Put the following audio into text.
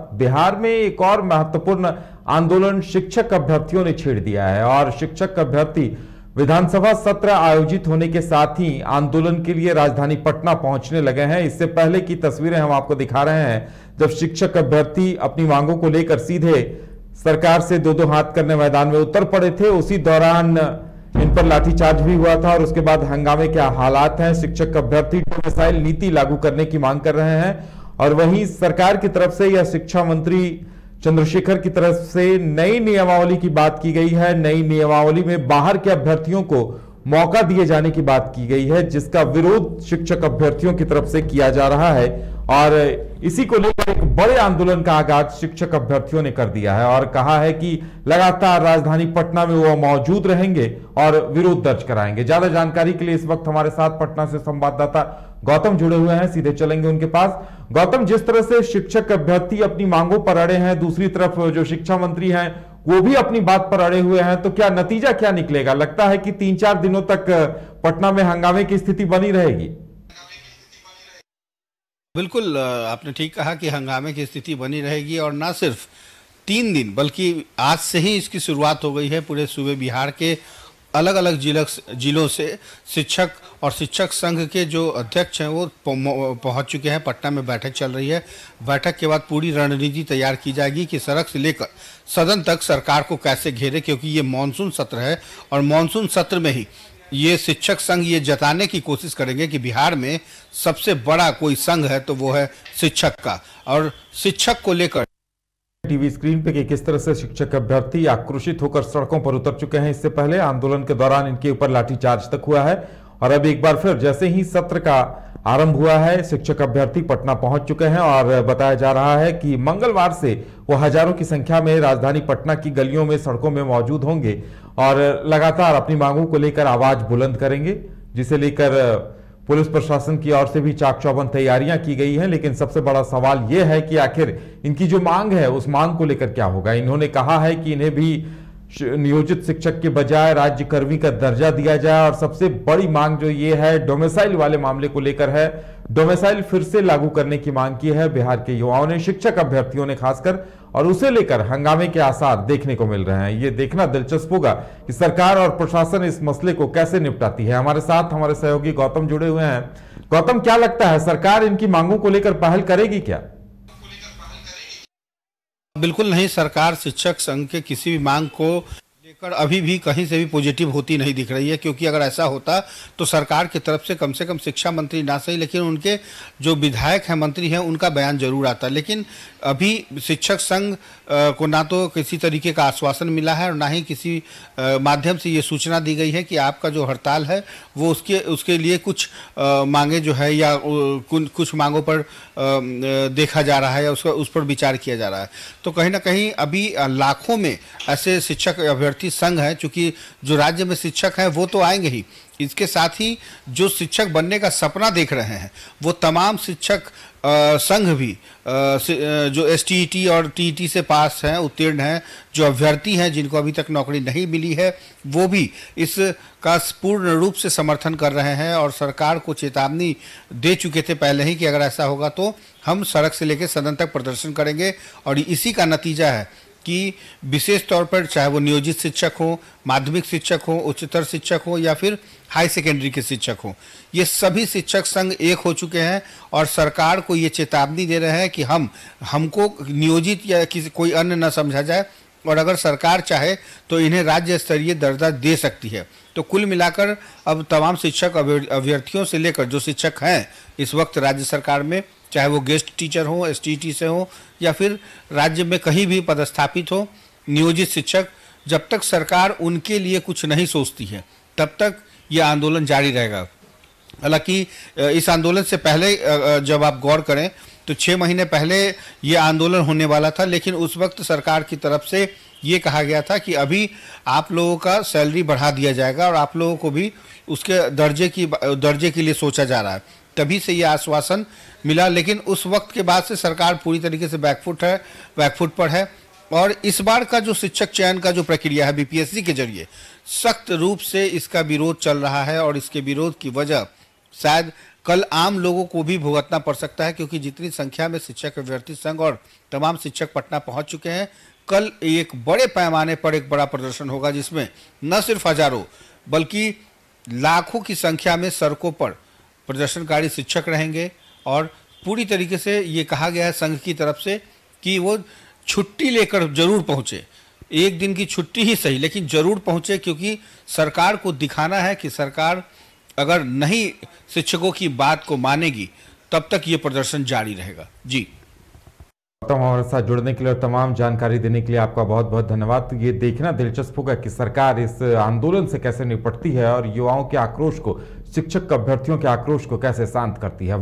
बिहार में एक और महत्वपूर्ण आंदोलन शिक्षक अभ्यर्थियों ने छेड़ दिया है और शिक्षक अभ्यर्थी विधानसभा सत्र आयोजित होने के साथ ही आंदोलन के लिए राजधानी पटना पहुंचने लगे हैं। इससे पहले की तस्वीरें हम आपको दिखा रहे हैं जब शिक्षक अभ्यर्थी अपनी मांगों को लेकर सीधे सरकार से दो दो हाथ करने मैदान में उतर पड़े थे। उसी दौरान इन पर लाठीचार्ज भी हुआ था और उसके बाद हंगामे के हालात हैं। शिक्षक अभ्यर्थी डोमिसाइल नीति लागू करने की मांग कर रहे हैं और वहीं सरकार की तरफ से या शिक्षा मंत्री चंद्रशेखर की तरफ से नई नियमावली की बात की गई है। नई नियमावली में बाहर के अभ्यर्थियों को मौका दिए जाने की बात की गई है, जिसका विरोध शिक्षक अभ्यर्थियों की तरफ से किया जा रहा है और इसी को लेकर एक बड़े आंदोलन का आगाज शिक्षक अभ्यर्थियों ने कर दिया है और कहा है कि लगातार राजधानी पटना में वो मौजूद रहेंगे और विरोध दर्ज कराएंगे। ज्यादा जानकारी के लिए इस वक्त हमारे साथ पटना से संवाददाता गौतम जुड़े हुए हैं, सीधे चलेंगे उनके पास। गौतम, जिस तरह से शिक्षक अभ्यर्थी अपनी मांगों पर अड़े हैं, दूसरी तरफ जो शिक्षा मंत्री हैं वो भी अपनी बात पर अड़े हुए हैं, तो क्या नतीजा क्या निकलेगा? लगता है कि 3-4 दिनों तक पटना में हंगामे की स्थिति बनी रहेगी। बिल्कुल, आपने ठीक कहा कि हंगामे की स्थिति बनी रहेगी और ना सिर्फ 3 दिन बल्कि आज से ही इसकी शुरुआत हो गई है। पूरे सूबे बिहार के अलग अलग जिलों से शिक्षक और शिक्षक संघ के जो अध्यक्ष हैं वो पहुंच चुके हैं। पटना में बैठक चल रही है। बैठक के बाद पूरी रणनीति तैयार की जाएगी कि सड़क से लेकर सदन तक सरकार को कैसे घेरे, क्योंकि ये मानसून सत्र है और मानसून सत्र में ही ये शिक्षक संघ ये जताने की कोशिश करेंगे कि बिहार में सबसे बड़ा कोई संघ है तो वो है शिक्षक का। और शिक्षक को लेकर टीवी स्क्रीन पे कि किस तरह से शिक्षक अभ्यर्थी आक्रोशित होकर सड़कों पर उतर चुके हैं। इससे पहले आंदोलन के दौरान इनके ऊपर लाठीचार्ज तक हुआ है और अब एक बार फिर जैसे ही सत्र का आरंभ हुआ है, शिक्षक अभ्यर्थी पटना पहुंच चुके हैं और बताया जा रहा है कि मंगलवार से वो हजारों की संख्या में राजधानी पटना की गलियों में, सड़कों में मौजूद होंगे और लगातार अपनी मांगों को लेकर आवाज बुलंद करेंगे, जिसे लेकर पुलिस प्रशासन की ओर से भी चाक चौबंद तैयारियां की गई हैं। लेकिन सबसे बड़ा सवाल यह है कि आखिर इनकी जो मांग है उस मांग को लेकर क्या होगा। इन्होंने कहा है कि इन्हें भी नियोजित शिक्षक के बजाय राज्य कर्मी का दर्जा दिया जाए और सबसे बड़ी मांग जो ये है डोमिसाइल वाले मामले को लेकर है। डोमिसाइल फिर से लागू करने की मांग की है बिहार के युवाओं ने, शिक्षक अभ्यर्थियों ने खासकर, और उसे लेकर हंगामे के आसार देखने को मिल रहे हैं। ये देखना दिलचस्प होगा कि सरकार और प्रशासन इस मसले को कैसे निपटाती है। हमारे साथ हमारे सहयोगी गौतम जुड़े हुए हैं। गौतम, क्या लगता है सरकार इनकी मांगों को लेकर पहल करेगी क्या? बिल्कुल नहीं, सरकार शिक्षक संघ के किसी भी मांग को लेकर अभी भी कहीं से भी पॉजिटिव होती नहीं दिख रही है, क्योंकि अगर ऐसा होता तो सरकार की तरफ से कम शिक्षा मंत्री ना सही लेकिन उनके जो विधायक हैं, मंत्री हैं, उनका बयान जरूर आता। लेकिन अभी शिक्षक संघ को ना तो किसी तरीके का आश्वासन मिला है और ना ही किसी माध्यम से ये सूचना दी गई है कि आपका जो हड़ताल है वो उसके लिए कुछ मांगे जो है या कुछ मांगों पर देखा जा रहा है या उस पर विचार किया जा रहा है। तो कहीं ना कहीं अभी लाखों में ऐसे शिक्षक अभ्यर्थी संघ हैं, चूंकि जो राज्य में शिक्षक हैं वो तो आएंगे ही, इसके साथ ही जो शिक्षक बनने का सपना देख रहे हैं वो तमाम शिक्षक संघ भी जो एसटीईटी और टीईटी से पास हैं, उत्तीर्ण हैं, जो अभ्यर्थी हैं जिनको अभी तक नौकरी नहीं मिली है, वो भी इसका पूर्ण रूप से समर्थन कर रहे हैं और सरकार को चेतावनी दे चुके थे पहले ही कि अगर ऐसा होगा तो हम सड़क से लेकर सदन तक प्रदर्शन करेंगे। और इसी का नतीजा है कि विशेष तौर पर चाहे वो नियोजित शिक्षक हो, माध्यमिक शिक्षक हो, उच्चतर शिक्षक हो या फिर हाई सेकेंडरी के शिक्षक हो, ये सभी शिक्षक संघ एक हो चुके हैं और सरकार को ये चेतावनी दे रहे हैं कि हमको नियोजित या किसी कोई अन्य न समझा जाए और अगर सरकार चाहे तो इन्हें राज्य स्तरीय दर्जा दे सकती है। तो कुल मिलाकर अब तमाम शिक्षक अभ्यर्थियों से लेकर जो शिक्षक हैं इस वक्त राज्य सरकार में, चाहे वो गेस्ट टीचर हो, एसटीईटी से हो या फिर राज्य में कहीं भी पदस्थापित हो, नियोजित शिक्षक, जब तक सरकार उनके लिए कुछ नहीं सोचती है तब तक ये आंदोलन जारी रहेगा। हालांकि इस आंदोलन से पहले जब आप गौर करें तो 6 महीने पहले ये आंदोलन होने वाला था, लेकिन उस वक्त सरकार की तरफ से ये कहा गया था कि अभी आप लोगों का सैलरी बढ़ा दिया जाएगा और आप लोगों को भी उसके दर्जे के लिए सोचा जा रहा है, तभी से ये आश्वासन मिला। लेकिन उस वक्त के बाद से सरकार पूरी तरीके से बैकफुट पर है और इस बार का जो शिक्षक चयन का जो प्रक्रिया है बीपीएससी के जरिए, सख्त रूप से इसका विरोध चल रहा है और इसके विरोध की वजह शायद कल आम लोगों को भी भुगतना पड़ सकता है, क्योंकि जितनी संख्या में शिक्षक अभ्यर्थी संघ और तमाम शिक्षक पटना पहुंच चुके हैं, कल एक बड़े पैमाने पर एक बड़ा प्रदर्शन होगा जिसमें न सिर्फ हजारों बल्कि लाखों की संख्या में सड़कों पर प्रदर्शनकारी शिक्षक रहेंगे। और पूरी तरीके से ये कहा गया है संघ की तरफ से कि वो छुट्टी लेकर जरूर पहुंचे, एक दिन की छुट्टी ही सही लेकिन जरूर पहुंचे, क्योंकि सरकार को दिखाना है कि सरकार अगर नहीं शिक्षकों की बात को मानेगी तब तक ये प्रदर्शन जारी रहेगा। जी हमारे साथ जुड़ने के लिए और तमाम जानकारी देने के लिए आपका बहुत बहुत धन्यवाद। ये देखना दिलचस्प होगा कि सरकार इस आंदोलन से कैसे निपटती है और युवाओं के आक्रोश को, शिक्षक अभ्यर्थियों के आक्रोश को कैसे शांत करती है।